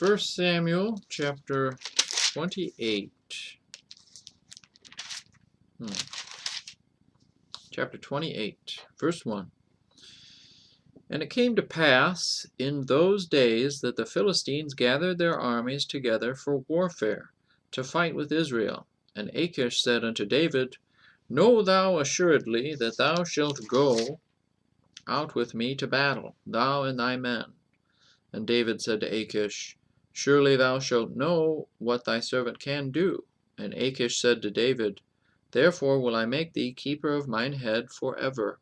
1 Samuel chapter 28. Chapter 28, verse 1. And it came to pass in those days that the Philistines gathered their armies together for warfare, to fight with Israel. And Achish said unto David, Know thou assuredly that thou shalt go out with me to battle, thou and thy men. And David said to Achish, Surely thou shalt know what thy servant can do. And Achish said to David, Therefore will I make thee keeper of mine head forever.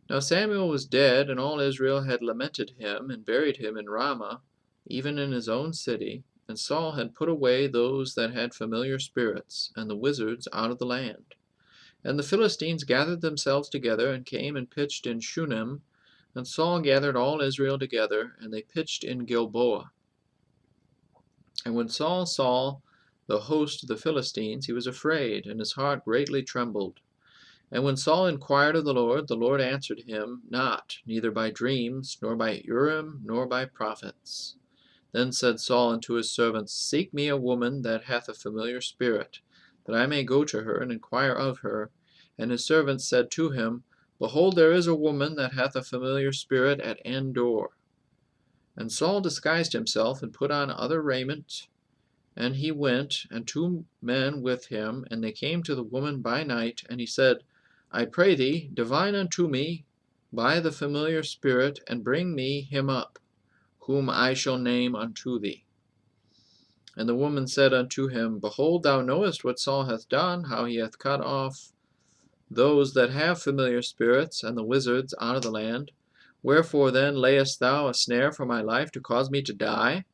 Now Samuel was dead, and all Israel had lamented him, and buried him in Ramah, even in his own city. And Saul had put away those that had familiar spirits, and the wizards out of the land. And the Philistines gathered themselves together, and came and pitched in Shunem. And Saul gathered all Israel together, and they pitched in Gilboa. And when Saul saw the host of the Philistines, he was afraid, and his heart greatly trembled. And when Saul inquired of the Lord answered him not, neither by dreams, nor by Urim, nor by prophets. Then said Saul unto his servants, Seek me a woman that hath a familiar spirit, that I may go to her and inquire of her. And his servants said to him, Behold, there is a woman that hath a familiar spirit at Endor. And Saul disguised himself, and put on other raiment, and he went, and 2 men with him, and they came to the woman by night, and he said, I pray thee, divine unto me by the familiar spirit, and bring me him up, whom I shall name unto thee. And the woman said unto him, Behold, thou knowest what Saul hath done, how he hath cut off those that have familiar spirits, and the wizards out of the land. Wherefore then layest thou a snare for my life, to cause me to die?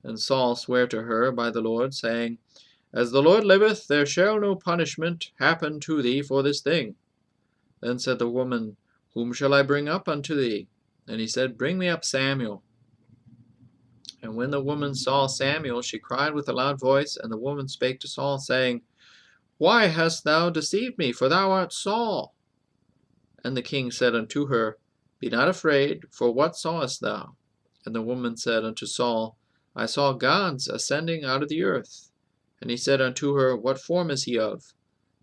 And Saul sware to her by the Lord, saying, As the Lord liveth, there shall no punishment happen to thee for this thing. Then said the woman, Whom shall I bring up unto thee? And he said, Bring me up Samuel. And when the woman saw Samuel, she cried with a loud voice, and the woman spake to Saul, saying, Why hast thou deceived me? For thou art Saul. And the king said unto her, Be not afraid, for what sawest thou? And the woman said unto Saul, I saw gods ascending out of the earth. And he said unto her, What form is he of?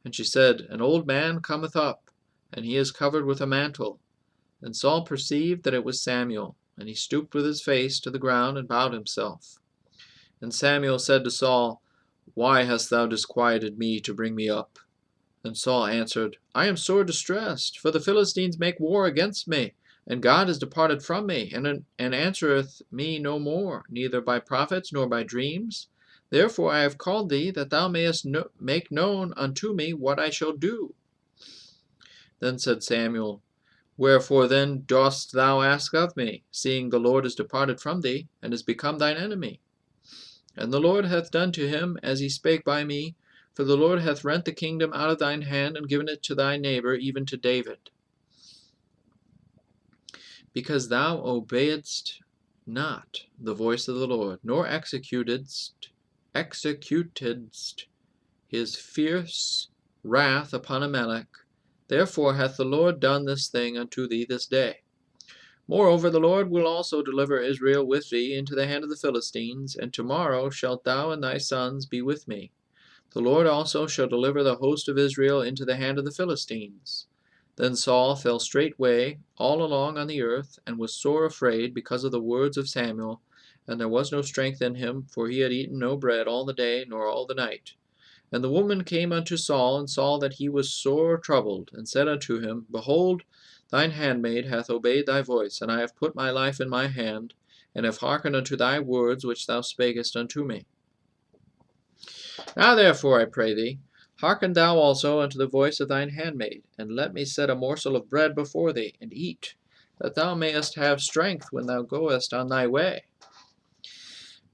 And she said, An old man cometh up, and he is covered with a mantle. And Saul perceived that it was Samuel, and he stooped with his face to the ground, and bowed himself. And Samuel said to Saul, Why hast thou disquieted me to bring me up? And Saul answered, I am sore distressed, for the Philistines make war against me, and God is departed from me, and answereth me no more, neither by prophets nor by dreams. Therefore I have called thee, that thou mayest make known unto me what I shall do. Then said Samuel, Wherefore then dost thou ask of me, seeing the Lord is departed from thee, and is become thine enemy? And the Lord hath done to him as he spake by me, for the Lord hath rent the kingdom out of thine hand, and given it to thy neighbor, even to David. Because thou obeyedst not the voice of the Lord, nor executedst his fierce wrath upon Amalek, therefore hath the Lord done this thing unto thee this day. Moreover, the Lord will also deliver Israel with thee into the hand of the Philistines, and tomorrow shalt thou and thy sons be with me. The Lord also shall deliver the host of Israel into the hand of the Philistines. Then Saul fell straightway all along on the earth, and was sore afraid because of the words of Samuel, and there was no strength in him, for he had eaten no bread all the day nor all the night. And the woman came unto Saul, and saw that he was sore troubled, and said unto him, Behold, thine handmaid hath obeyed thy voice, and I have put my life in my hand, and have hearkened unto thy words which thou spakest unto me. Now therefore, I pray thee, hearken thou also unto the voice of thine handmaid, and let me set a morsel of bread before thee, and eat, that thou mayest have strength when thou goest on thy way.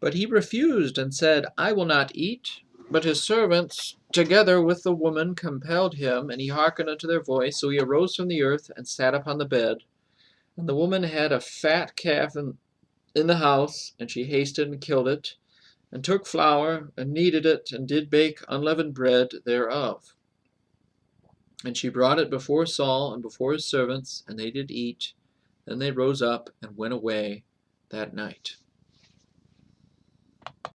But he refused, and said, I will not eat. But his servants, together with the woman, compelled him, and he hearkened unto their voice. So he arose from the earth, and sat upon the bed. And the woman had a fat calf in the house, and she hasted and killed it, and took flour, and kneaded it, and did bake unleavened bread thereof. And she brought it before Saul and before his servants, and they did eat. Then they rose up and went away that night.